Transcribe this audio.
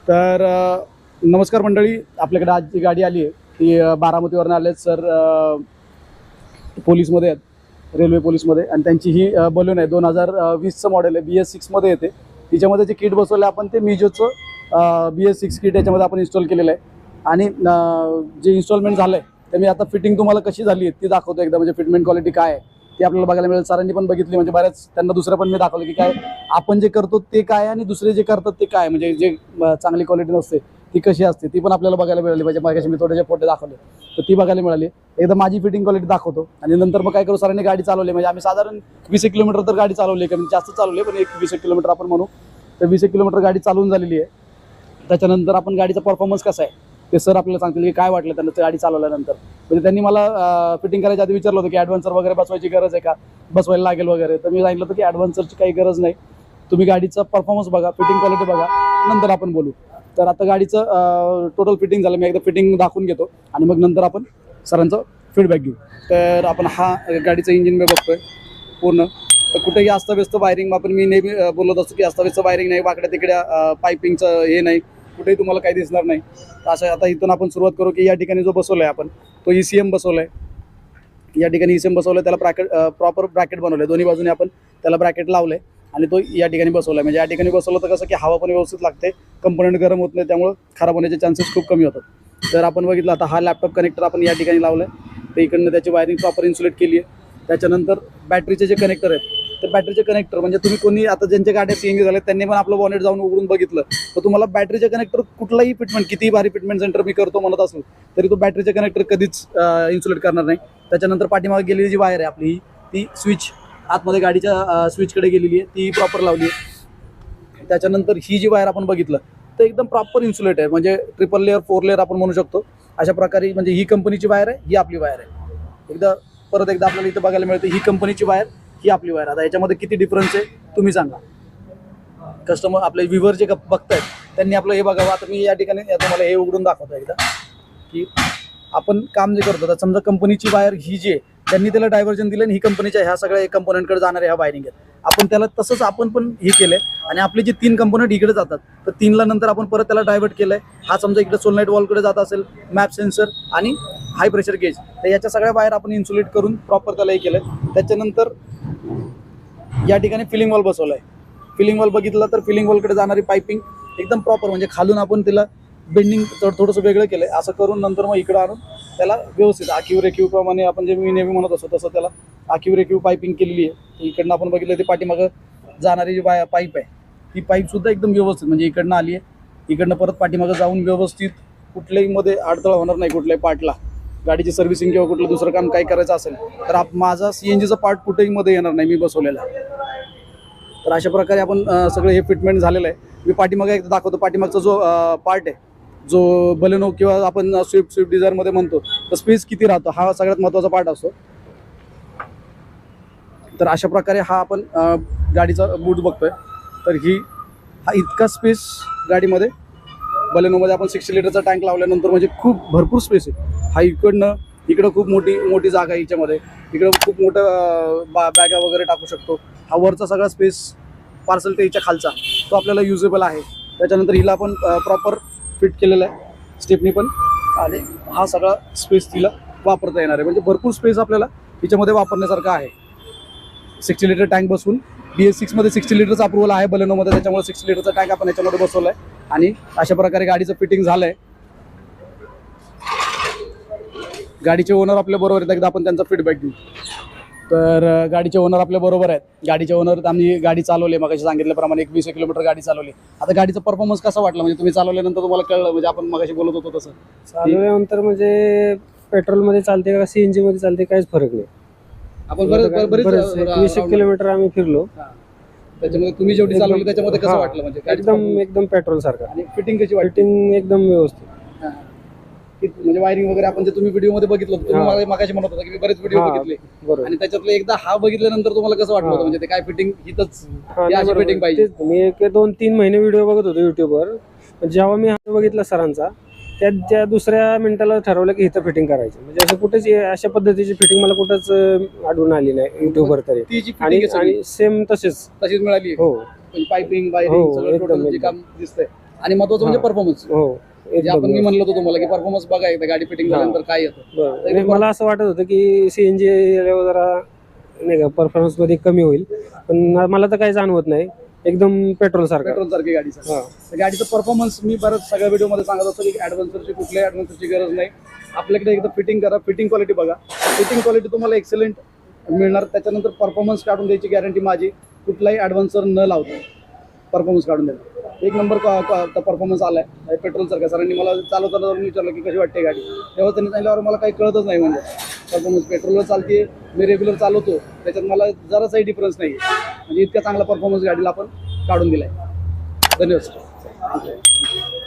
तर नमस्कार मंडळी, आपल्याकडे आज जी गाडी आली आहे ती बारामतीवरून आले सर, पोलीसमध्ये आहेत, रेल्वे पोलीसमध्ये. आणि त्यांची ही बलून आहे 2020चं मॉडेल आहे, BS6मध्ये येते. तिच्यामध्ये जे किट बसवलं आहे आपण ते मिजोचं BS6 किट याच्यामध्ये आपण इन्स्टॉल केलेलं आहे. आणि जे इन्स्टॉलमेंट झालं आहे ते मी आता फिटिंग तुम्हाला कशी झाली आहे ती दाखवतो एकदा, म्हणजे फिटमेंट क्वालिटी काय आहे ती आपल्याला बघायला मिळेल. सरांनी पण बघितली, म्हणजे बऱ्याच त्यांना दुसरं पण मी दाखवलं की काय आपण जे करतो ते काय आणि दुसरे जे करतात ते काय, म्हणजे जे चांगली क्वालिटी नसते ती कशी असते ती पण आपल्याला बघायला मिळाली पाहिजे. मागाशी मी थोडेसे फोटो दाखवले तर ती बघायला मिळाली. एकदा माझी फिटिंग क्वालिटी दाखवतो आणि नंतर मग काय करू, सरांनी गाडी चालवली, म्हणजे आम्ही साधारण 20 किलोमीटर तर गाडी चालवली आहे, कमी जास्त चालवली आहे पण 20 किलोमीटर आपण म्हणू. तर 20 किलोमीटर गाडी चालवून झालेली आहे. त्याच्यानंतर आपण गाडीचा परफॉर्मन्स कसा आहे ते सर आपल्याला सांगतील की काय वाटलं त्यांना गाडी चालवल्यानंतर. म्हणजे त्यांनी मला फिटिंग करायच्या आधी विचारलं होतं की ॲडव्हान्सर वगैरे बसवायची गरज आहे का, बसवायला लागेल वगैरे. तर मी सांगितलं होतं की ॲडव्हान्सरची काही गरज नाही, तुम्ही गाडीचा परफॉर्मन्स बघा, फिटिंग क्वालिटी बघा, नंतर आपण बोलू. तर आता गाडीचं टोटल फिटिंग झालं, मी एकदा फिटिंग दाखवून घेतो आणि मग नंतर आपण सरांचं फीडबॅक घेऊ. तर आपण हा गाडीचं इंजिन मी बघतोय पूर्ण. तर कुठेही अस्ताव्यस्त वायरिंग, आपण मी नेहमी बोलत असतो की अस्ताव्यस्त वायरिंग नाही, वाकड्या तिकड्या पायपिंगचं हे नाही, कुठेही तुम्हाला काही दिसणार नाही. तर असं आता इथून आपण सुरुवात करू की या ठिकाणी जो बसवला आहे आपण तो ECM बसवला आहे. या ठिकाणी ECM बसवलं आहे, त्याला प्रॉपर ब्रॅकेट बनवलं आहे, दोन्ही बाजूने आपण त्याला ब्रॅकेट लावलं आहे आणि तो या ठिकाणी बसवला आहे. म्हणजे या ठिकाणी बसवलं तर कसं की हवा पण व्यवस्थित लागते, कंपोनंट गरम होत नाही, त्यामुळे खराब होण्याचे चान्सेस खूप कमी होतात. तर आपण बघितलं आता हा लॅपटॉप कनेक्टर आपण या ठिकाणी लावलं आहे, तर इकडनं त्याची वायरिंग प्रॉपर इन्सुलेट केली आहे. त्याच्यानंतर बॅटरीचे जे कनेक्टर आहेत ते बॅटरीचे कनेक्टर, म्हणजे तुम्ही कोणी आता ज्यांच्या गाड्या CNG झाल्या त्यांनी पण आपलं बॉनेट जाऊन उघडून बघितलं तर तुम्हाला बॅटरीचे कनेक्टर कुठलाही फिटमेंट, कितीही भारी फिटमेंट सेंटर मी करतो म्हणत असेल तरी तो बॅटरीचे कनेक्टर कधीच इन्सुलेट करणार नाही. त्याच्यानंतर पाठीमागे गेलेली जी वायर आहे आपली ती स्विच आतमध्ये गाडीच्या स्विचकडे गेलेली आहे, ती प्रॉपर लावली आहे. त्याच्यानंतर ही जी वायर आपण बघितलं तर एकदम प्रॉपर इन्सुलेट आहे, म्हणजे 3 लेअर 4 लेअर आपण म्हणू शकतो अशा प्रकारे. म्हणजे ही कंपनीची वायर आहे, ही आपली वायर आहे. परत एकदा आपल्याला इथं बघायला मिळते ही कंपनीची वायर, ही आपली वायर. आता याच्यामध्ये किती डिफरन्स आहे तुम्ही सांगा. कस्टमर आपले व्ह्यूवर जे बघतायत त्यांनी आपलं हे बघावं. आता मी या ठिकाणी तुम्हाला हे उघडून दाखवतो एकदा की आपण काम जे करतो, तर समजा कंपनीची वायर ही जी आहे त्यांनी त्याला डायव्हर्जन दिलं आणि ही कंपनीच्या ह्या सगळ्या कंपोनंटकडे जाणाऱ्या ह्या वायरिंग आहेत. आपण त्याला तसंच आपण पण हे केलं आहे आणि आपले जे 3 कंपोनंट इकडे जातात तर 3ला नंतर आपण परत त्याला डायव्हर्ट केलं आहे. हा समजा इकडे सोलनाईट वॉलकडे जात असेल, मॅप सेन्सर आणि हाय प्रेशर गेज, तर याच्या सगळ्या वायर आपण इन्सुलेट करून प्रॉपर त्याला हे केलं आहे. त्याच्यानंतर या ठिकाणी फिलिंग वॉल बसवला आहे. फिलिंग वॉल बघितलं तर फिलिंग वॉलकडे जाणारी पायपिंग एकदम प्रॉपर, म्हणजे खालून आपण तिला बेंडिंग थोडंसं वेगळं केलं आहे. असं करून नंतर मग इकडं आणून त्याला व्यवस्थित आखीव रेखीव प्रमाणे आपण जे मी नेहमी म्हणत असतो तसं त्याला आखीव रेखीव पायपिंग केलेली आहे. इकडनं आपण बघितलं ते पाठीमागं जाणारी जी पाईप आहे ती पाईपसुद्धा एकदम व्यवस्थित, म्हणजे इकडनं आली आहे, इकडनं परत पाठीमागं जाऊन व्यवस्थित कुठल्याही मध्ये अडथळा होणार नाही. कुठल्याही पार्टला गाडीची सर्व्हिसिंग किंवा कुठलं दुसरं काम काही करायचं असेल तर माझा CNGचा पार्ट कुठेही मध्ये येणार नाही, मी बसवलेला आहे. तर अशा प्रकारे आपण सगळं हे फिटमेंट झालेलं आहे. मी पाठीमागे एकदा दाखवतो. पाठीमागचा जो पार्ट आहे, जो बलेनो किंवा आपण स्विफ्ट डिझायरमध्ये म्हणतो, तर स्पेस किती राहतो हा सगळ्यात महत्त्वाचा पार्ट असतो. तर अशा प्रकारे हा आपण गाडीचा बूट बघतोय. तर हा इतका स्पेस गाडीमध्ये बलेनोमध्ये आपण 60 लिटरचा टँक लावल्यानंतर म्हणजे खूप भरपूर स्पेस आहे. हा इकडं खूप मोठी जागा आहे, हिच्यामध्ये इकडं खूप मोठं बॅगा वगैरे टाकू शकतो. हा वरचा सगळा स्पेस पार्सल ट्रेच्या खालचा तो आपल्याला युजेबल आहे. त्याच्यानंतर हिला आपण प्रॉपर फिट केलेला आहे, स्टेपनी पण, आणि हा सगळा स्पेस तिला वापरता येणार आहे. म्हणजे भरपूर स्पेस आपल्याला हिच्यामध्ये वापरण्यासारखा आहे. 60 लिटर टँक बसवून BS6मध्ये 60 लिटरचा अप्रुव्हल आहे बलेनोमध्ये, त्याच्यामुळे 60 लिटरचा टँक आपण याच्यामध्ये बसवला आहे. आणि अशा प्रकारे गाडीचं फिटिंग झालं आहे. गाडीचे ओनर आपल्या बरोबर आहेत, एकदा आपण त्यांचा फीडबॅक देऊ. तर गाडीचे ओनर आपल्या बरोबर आहेत. गाडीचे ओनर आम्ही गाडी चालवली, मगाशी सांगितल्याप्रमाणे 20 किलोमीटर गाडी चालवली. आता गाडीचा परफॉर्मन्स कसा वाटला, म्हणजे तुम्ही चालवल्यानंतर तुम्हाला कळलं, म्हणजे आपण मगाशी बोलत होतो तसं चालवल्यानंतर म्हणजे पेट्रोलमध्ये चालते का CNG मध्ये चालते काहीच फरक नाही. आपण बरेच 20 किलोमीटर आम्ही फिरलो, त्याच्यामध्ये तुम्ही जेवढी चालवली त्याच्यामध्ये कसं वाटलं, म्हणजे एकदम पेट्रोल सारखं. आणि फिटिंग कशी वाटली? फिटिंग एकदम व्यवस्थित, म्हणजे वायरिंग वगैरे आपण जे तुम्ही व्हिडिओमध्ये बघितलं होतं, तुम्ही मला मगाशी म्हणत होता की मी बरेच व्हिडिओ बघितले, आणि त्याच्यातलं एकदा हा बघितल्यानंतर तुम्हाला कसं वाटलं होतं, म्हणजे ते काय फिटिंग हितच फिटिंग पाहिजे? मी 1-2-3 महिने व्हिडिओ बघत होतो युट्यूबवर. जेव्हा मी हा बघितला सरांचा, त्या दुसऱ्या मिनिटाला ठरवलं की इथं फिटिंग करायची. म्हणजे असं कुठेच अशा पद्धतीची फिटिंग मला कुठंच आढळून आली नाही युट्यूबवर तरी. आणि सेम तशीच मिळाली हो. पायपिंग हो, वायरिंग सगळं एकदम, टोटल जे एकदम. काम दिसतंय आणि महत्वाचं म्हणजे हा. परफॉर्मन्स हो जे आपण मी एकदम म्हणलो होतो तुम्हाला की परफॉर्मन्स बघा एकदा गाडी फिटिंग हा. झाल्यानंतर काय येतं बरं. नाही, मला असं वाटत होतं की सीएनजी जरा नाही का परफॉर्मन्स मध्ये कमी होईल, पण मला तर काही जाणवत नाही, एकदम पेट्रोल सारखं. पेट्रोल सारखी गाडी हा. गाडीचं परफॉर्मन्स मी बऱ्याच सगळ्या व्हिडिओमध्ये सांगत असतो की ॲडव्हान्सरची कुठल्याही ॲडव्हान्सरची गरज नाही. आपल्याकडे एकदा फिटिंग करा, फिटिंग क्वालिटी बघा, फिटिंग क्वालिटी तुम्हाला एक्सलेंट मिळणार. त्याच्यानंतर परफॉर्मन्स काढून द्यायची गॅरंटी माझी, कुठलाही ॲडव्हान्सर न लावता परफॉर्मन्स काढून द्यायला. एक नंबर परफॉर्मन्स आला आहे पेट्रोलसारखा. सरांनी मला चालवताना विचारलं की कशी वाटते गाडी, तेव्हा त्यांनी सांगितल्यावर मला काही कळतच नाही म्हणजे परफॉर्मन्स पेट्रोलवर चालते, मी रेग्युलर चालवतो, त्याच्यात मला जरासाही डिफरन्स नाही म्हणजे इतका चांगला परफॉर्मन्स गाडीला आपण काढून दिला आहे. धन्यवाद सर.